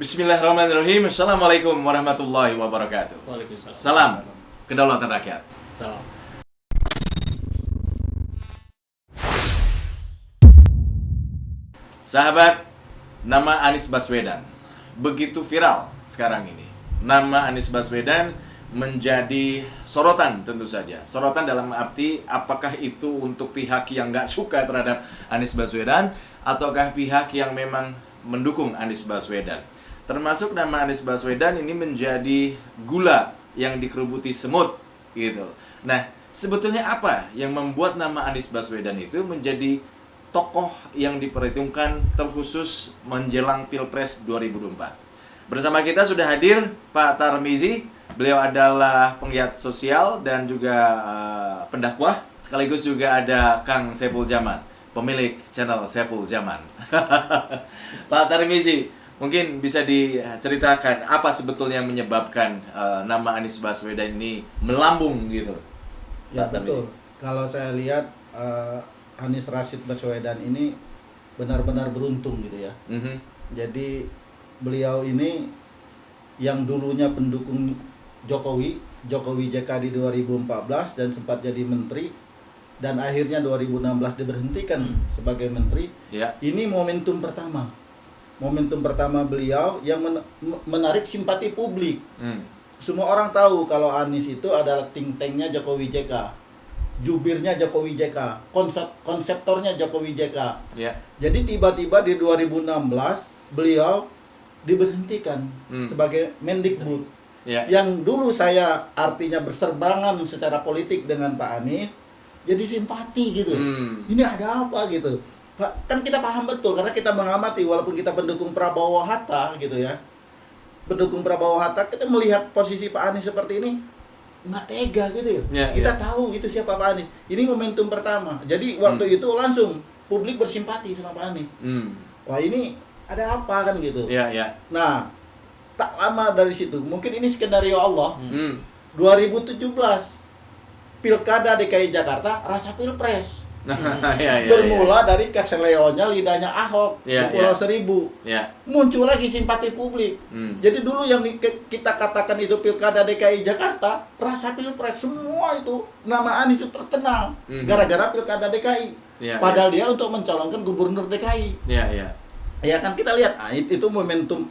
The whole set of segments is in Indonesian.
Bismillahirrahmanirrahim. Assalamualaikum warahmatullahi wabarakatuh. Waalaikumsalam. Salam kedaulatan rakyat. Salam. Sahabat, nama Anies Baswedan begitu viral sekarang ini. Nama Anies Baswedan menjadi sorotan tentu saja. Sorotan dalam arti apakah itu untuk pihak yang nggak suka terhadap Anies Baswedan ataukah pihak yang memang mendukung Anies Baswedan. Termasuk nama Anies Baswedan ini menjadi gula yang dikerubuti semut gitu. Nah, sebetulnya apa yang membuat nama Anies Baswedan itu menjadi tokoh yang diperhitungkan terkhusus menjelang Pilpres 2024? Bersama kita sudah hadir Pak Tarmizi. Beliau adalah penggiat sosial dan juga pendakwah. Sekaligus juga ada Kang Saiful Zaman, pemilik channel Saiful Zaman. Pak Tarmizi, mungkin bisa diceritakan apa sebetulnya yang menyebabkan nama Anies Baswedan ini melambung gitu? Ya betul. Kalau saya lihat Anies Rashid Baswedan ini benar-benar beruntung gitu ya. Jadi beliau ini yang dulunya pendukung Jokowi JK di 2014 dan sempat jadi menteri dan akhirnya 2016 diberhentikan sebagai menteri. Ya. Ini momentum pertama beliau yang menarik simpati publik. Semua orang tahu kalau Anies itu adalah think tanknya Jokowi JK, jubirnya Jokowi JK, konseptornya Jokowi JK. Ya. Jadi tiba-tiba di 2016 beliau diberhentikan sebagai Mendikbud. Ya. Yang dulu saya artinya berserbangan secara politik dengan Pak Anies, jadi simpati gitu. Ini ada apa gitu? Pak, kan kita paham betul karena kita mengamati walaupun kita pendukung Prabowo Hatta gitu ya. Pendukung Prabowo Hatta, kita melihat posisi Pak Anies seperti ini nggak tega gitu ya. Kita tahu itu siapa Pak Anies. Ini momentum pertama. Jadi waktu itu langsung publik bersimpati sama Pak Anies. Wah, ini ada apa kan gitu. Nah, tak lama dari situ, mungkin ini skenario Allah. 2017 Pilkada DKI Jakarta rasa Pilpres. Bermula dari keseleonya lidahnya Ahok di Pulau Seribu. Muncul lagi simpati publik. Jadi dulu yang kita katakan itu Pilkada DKI Jakarta rasa Pilpres, semua itu nama Anies itu terkenal gara-gara Pilkada DKI. Padahal dia untuk mencalonkan gubernur DKI. Ya kan, kita lihat itu momentum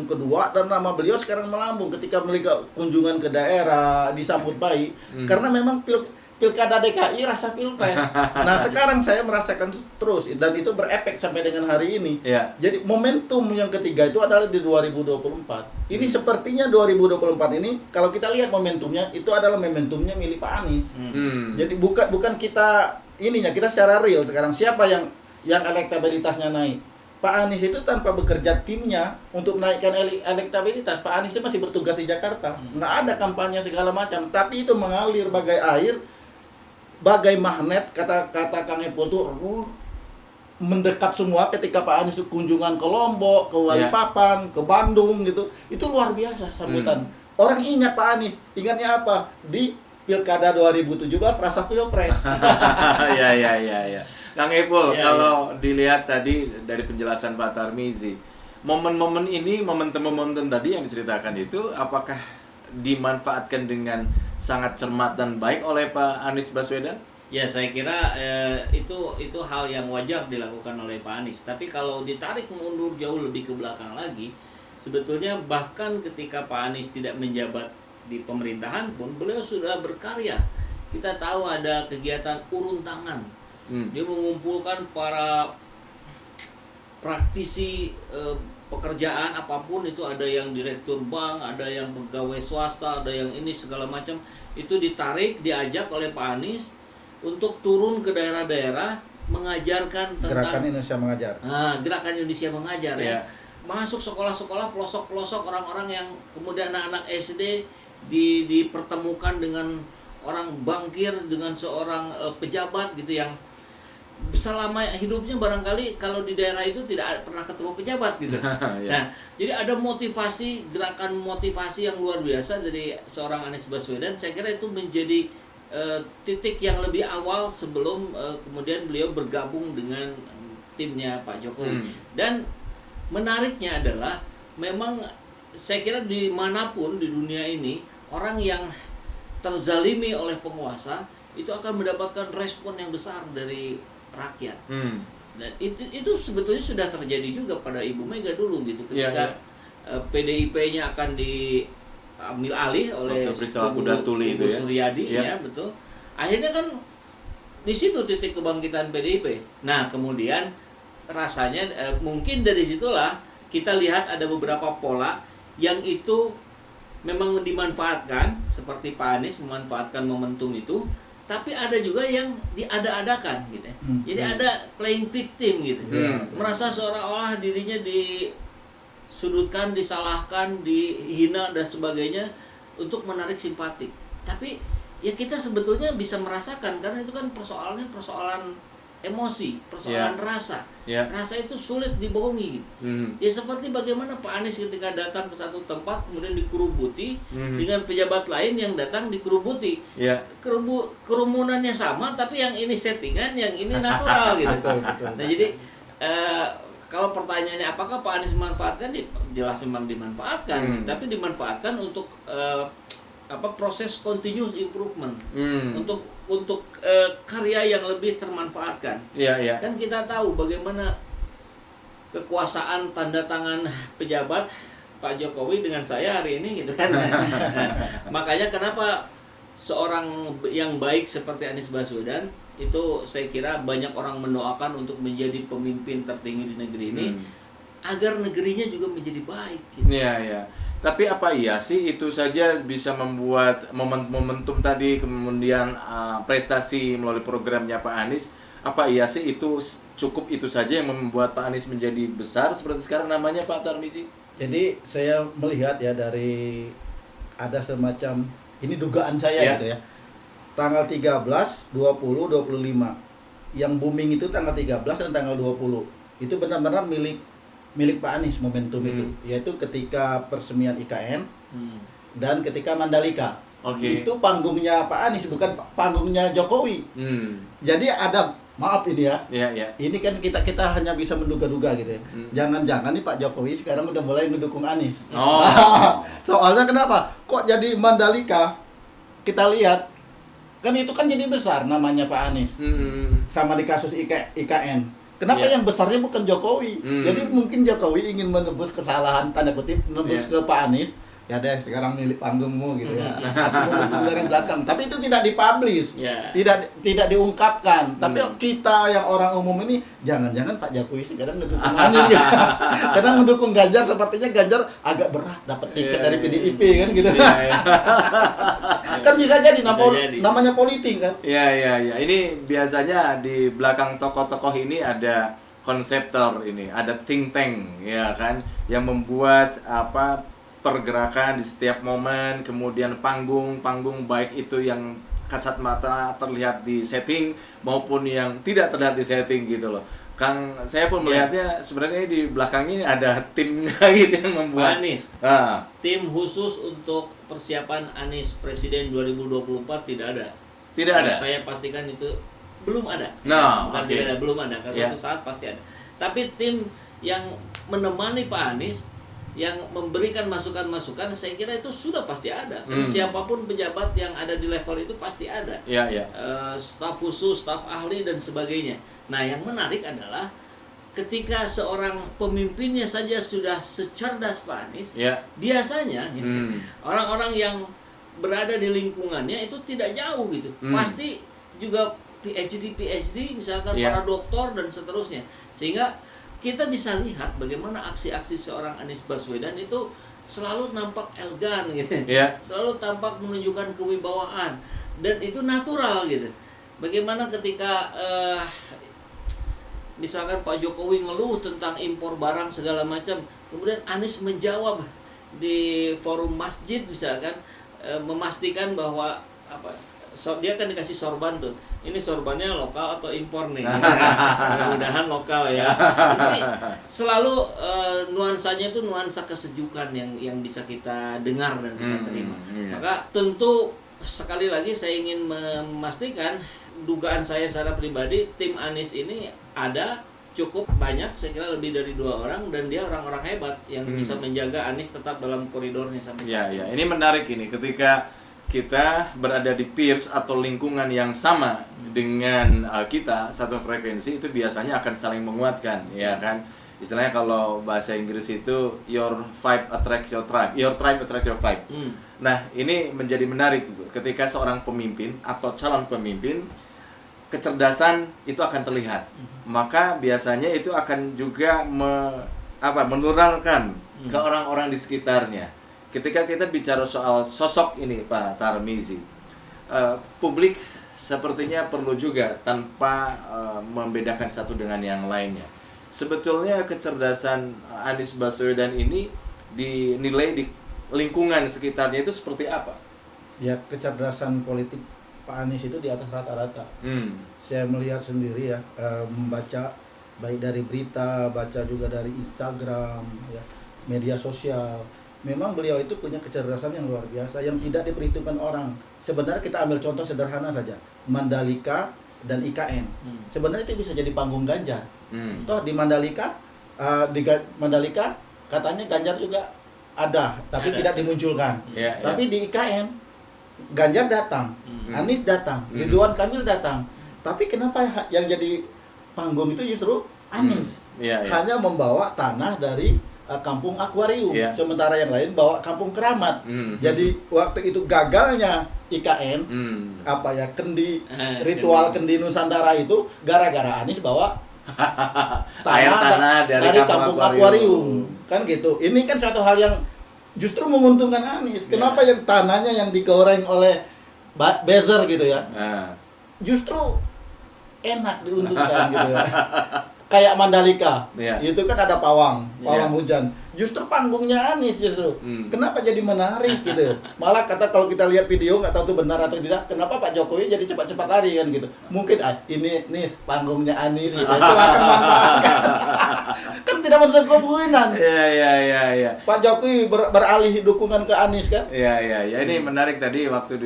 kedua dan nama beliau sekarang melambung ketika melihat kunjungan ke daerah disambut baik karena memang Pilkada DKI rasa Pilpres. Nah, sekarang saya merasakan terus dan itu berefek sampai dengan hari ini. Jadi momentum yang ketiga itu adalah di 2024. Ini sepertinya 2024 ini kalau kita lihat momentumnya itu adalah momentumnya milik Pak Anies. Jadi bukan kita kita secara real sekarang siapa yang elektabilitasnya naik. Pak Anies itu tanpa bekerja timnya untuk menaikkan elektabilitas. Pak Anies itu masih bertugas di Jakarta. Nggak ada kampanye segala macam. Tapi itu mengalir bagai air, bagai magnet, kata Kang Epul itu mendekat semua ketika Pak Anies kunjungan ke Lombok, ke Balikpapan, ke Bandung gitu. Itu luar biasa sambutan. Orang ingat Pak Anies. Ingatnya apa? Di Pilkada 2017 rasa Pilpres. Ya. Kang Epul, kalau dilihat tadi dari penjelasan Pak Tarmizi, momen-momen ini, momentum-momentum tadi yang diceritakan itu, apakah dimanfaatkan dengan sangat cermat dan baik oleh Pak Anies Baswedan? Ya, saya kira itu hal yang wajar dilakukan oleh Pak Anies. Tapi kalau ditarik mundur jauh lebih ke belakang lagi, sebetulnya bahkan ketika Pak Anies tidak menjabat di pemerintahan pun, beliau sudah berkarya. Kita tahu ada kegiatan urun tangan. Dia mengumpulkan para praktisi pekerjaan apapun itu, ada yang direktur bank, ada yang pegawai swasta, ada yang ini segala macam, itu ditarik, diajak oleh Pak Anies untuk turun ke daerah-daerah mengajarkan tentang Gerakan Indonesia Mengajar. Gerakan Indonesia Mengajar ya. Masuk sekolah-sekolah, pelosok-pelosok, orang-orang yang kemudian anak-anak SD dipertemukan dengan orang bankir, dengan seorang pejabat gitu yang selama hidupnya barangkali kalau di daerah itu tidak pernah ketemu pejabat gitu. Nah, jadi ada motivasi, gerakan motivasi yang luar biasa dari seorang Anies Baswedan. Saya kira itu menjadi titik yang lebih awal sebelum kemudian beliau bergabung dengan timnya Pak Jokowi. Dan menariknya adalah memang saya kira dimanapun di dunia ini orang yang terzalimi oleh penguasa itu akan mendapatkan respon yang besar dari rakyat. Dan itu sebetulnya sudah terjadi juga pada Ibu Mega dulu gitu, ketika PDIP-nya akan diambil alih oleh peristiwa Kuda Tuli itu ya. Suryadi ya betul. Akhirnya kan di situ titik kebangkitan PDIP. Nah kemudian rasanya mungkin dari situlah kita lihat ada beberapa pola yang itu memang dimanfaatkan, seperti Pak Anies memanfaatkan momentum itu. Tapi ada juga yang diada-adakan gitu ya. Jadi ada playing victim gitu. Merasa seolah-olah dirinya disudutkan, disalahkan, dihina dan sebagainya untuk menarik simpati. Tapi ya kita sebetulnya bisa merasakan, karena itu kan persoalannya persoalan emosi, persoalan rasa. Rasa itu sulit dibohongi gitu. Ya seperti bagaimana Pak Anies ketika datang ke satu tempat kemudian dikerubuti dengan pejabat lain yang datang dikerubuti. Kerumunannya sama tapi yang ini settingan, yang ini natural gitu. Betul. Nah jadi kalau pertanyaannya apakah Pak Anies memanfaatkan, jelas memang dimanfaatkan, tapi dimanfaatkan untuk proses continuous improvement, untuk karya yang lebih termanfaatkan. Kan kita tahu bagaimana kekuasaan tanda tangan pejabat Pak Jokowi dengan saya hari ini gitu kan. Makanya kenapa seorang yang baik seperti Anies Baswedan itu saya kira banyak orang mendoakan untuk menjadi pemimpin tertinggi di negeri ini, agar negerinya juga menjadi baik gitu. Tapi apa iya sih itu saja bisa membuat momentum tadi, kemudian prestasi melalui programnya Pak Anies, apa iya sih itu cukup itu saja yang membuat Pak Anies menjadi besar seperti sekarang namanya Pak Tarmizi? Jadi saya melihat ya dari ada semacam, ini dugaan saya gitu ya. Tanggal 13, 20, 25. Yang booming itu tanggal 13 dan tanggal 20. Itu benar-benar milik Pak Anies momentum itu, yaitu ketika peresmian IKN dan ketika Mandalika. Itu panggungnya Pak Anies, bukan panggungnya Jokowi. Jadi ada, maaf ini ya, ini kan kita hanya bisa menduga-duga gitu ya. Jangan-jangan nih Pak Jokowi sekarang udah mulai mendukung Anies. Soalnya kenapa? Kok jadi Mandalika? Kita lihat kan itu kan jadi besar namanya Pak Anies. Sama di kasus IKN. Kenapa yang besarnya bukan Jokowi? Jadi mungkin Jokowi ingin menebus kesalahan, tanda kutip, menebus ke Pak Anies. Ya deh, sekarang milik panggungmu gitu ya. Aku mendukung dari belakang. Tapi itu tidak dipublish, tidak diungkapkan. Tapi kita yang orang umum ini, jangan-jangan Pak Jokowi sekarang mendukung Anies ya. Karena mendukung Ganjar, sepertinya Ganjar agak berat dapat tiket dari PDIP kan gitu. Kan bisa jadi namanya politik kan. Ini biasanya di belakang tokoh-tokoh ini ada konseptor ini, ada think tank ya kan, yang membuat pergerakan di setiap momen, kemudian panggung baik itu yang kasat mata terlihat di setting maupun yang tidak terlihat di setting gitu loh. Kang, saya pun melihatnya sebenarnya di belakangnya ada tim gitu yang membuat Anies. Tim khusus untuk persiapan Anies Presiden 2024 tidak ada. Tidak ada. Saya pastikan itu belum ada. Tidak ada, belum ada. Karena suatu saat pasti ada. Tapi tim yang menemani Pak Anies, yang memberikan masukan-masukan, saya kira itu sudah pasti ada. Karena siapapun pejabat yang ada di level itu pasti ada. Staf khusus, staf ahli dan sebagainya. Nah, yang menarik adalah ketika seorang pemimpinnya saja sudah secerdas Pak Anies, biasanya orang-orang yang berada di lingkungannya itu tidak jauh gitu. Pasti juga PhD misalkan para doktor dan seterusnya. Sehingga kita bisa lihat bagaimana aksi-aksi seorang Anies Baswedan itu selalu nampak elegan gitu. Selalu tampak menunjukkan kewibawaan dan itu natural gitu. Bagaimana ketika misalkan Pak Jokowi ngeluh tentang impor barang segala macam, kemudian Anies menjawab di forum masjid misalkan, memastikan bahwa dia kan dikasih sorban tuh. Ini sorbannya lokal atau impor nih? Mudah-mudahan lokal ya. Jadi selalu nuansanya itu nuansa kesejukan yang bisa kita dengar dan kita terima. Maka tentu sekali lagi saya ingin memastikan dugaan saya secara pribadi tim Anies ini ada cukup banyak, saya kira lebih dari 2 orang, dan dia orang-orang hebat yang bisa menjaga Anies tetap dalam koridornya sampai Ya, saat ya. ini. Ini menarik ini ketika kita berada di peers atau lingkungan yang sama dengan kita, satu frekuensi, itu biasanya akan saling menguatkan, ya kan? Istilahnya kalau bahasa Inggris itu your vibe attracts your tribe attracts your vibe. Nah, ini menjadi menarik gitu. Ketika seorang pemimpin atau calon pemimpin, kecerdasan itu akan terlihat. Maka biasanya itu akan juga menularkan ke orang-orang di sekitarnya. Ketika kita bicara soal sosok ini, Pak Tarmizi, publik sepertinya perlu juga tanpa membedakan satu dengan yang lainnya. Sebetulnya kecerdasan Anies Baswedan ini dinilai di lingkungan sekitarnya itu seperti apa? Ya, kecerdasan politik Pak Anies itu di atas rata-rata. Saya melihat sendiri ya, membaca baik dari berita, baca juga dari Instagram, ya, media sosial. Memang beliau itu punya kecerdasan yang luar biasa yang tidak diperhitungkan orang. Sebenarnya kita ambil contoh sederhana saja, Mandalika dan IKN. Sebenarnya itu bisa jadi panggung Ganjar. Toh di Mandalika, Mandalika katanya Ganjar juga ada, tapi tidak dimunculkan. Tapi di IKN Ganjar datang, Anies datang, Ridwan Kamil datang. Tapi kenapa yang jadi panggung itu justru Anies? Hanya membawa tanah dari kampung akuarium, sementara yang lain bawa kampung keramat. Jadi waktu itu gagalnya IKN, ritual kendi Nusantara itu gara-gara Anies bawa tanah dari kampung akuarium. Kan gitu. Ini kan suatu hal yang justru menguntungkan Anies. Kenapa yang tanahnya yang digoreng oleh buzzer gitu ya? Justru enak diuntungkan gitu ya. Kayak Mandalika, itu kan ada pawang hujan. Justru panggungnya Anies justru. Kenapa jadi menarik gitu? Malah kalau kita lihat video nggak tahu itu benar atau tidak. Kenapa Pak Jokowi jadi cepat-cepat lari kan gitu? Mungkin ini nih panggungnya Anies gitu. Itu akan manfaatkan. Kan tidak menutup kemungkinan. Iya. Pak Jokowi beralih dukungan ke Anies kan? Iya. Ini menarik tadi waktu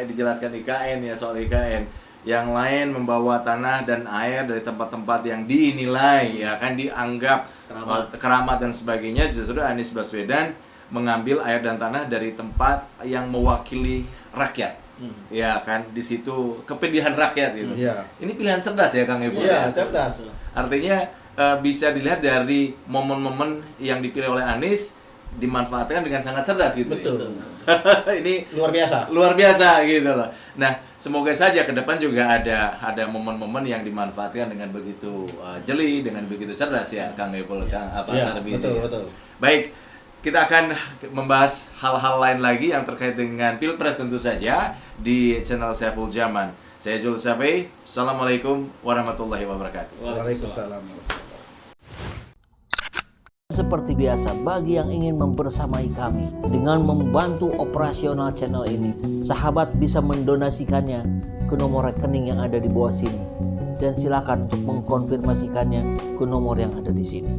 dijelaskan IKN ya, soal IKN. Yang lain membawa tanah dan air dari tempat-tempat yang dinilai ya kan dianggap keramat dan sebagainya. Justru Anies Baswedan mengambil air dan tanah dari tempat yang mewakili rakyat. Ya kan, di situ kepedihan rakyat itu. Ini pilihan cerdas ya Kang Ebo. Iya, cerdas. Artinya bisa dilihat dari momen-momen yang dipilih oleh Anies dimanfaatkan dengan sangat cerdas gitu. Betul. Ini luar biasa gitu loh. Nah, semoga saja ke depan juga ada momen-momen yang dimanfaatkan dengan begitu jeli, dengan begitu cerdas ya Kang Epul, betul. Baik, kita akan membahas hal-hal lain lagi yang terkait dengan Pilpres tentu saja di channel Saiful Zaman. Saya Jules Syafi'i. Assalamualaikum warahmatullahi wabarakatuh. Waalaikumsalam. Seperti biasa, bagi yang ingin membersamai kami dengan membantu operasional channel ini, sahabat bisa mendonasikannya ke nomor rekening yang ada di bawah sini. Dan silakan untuk mengkonfirmasikannya ke nomor yang ada di sini.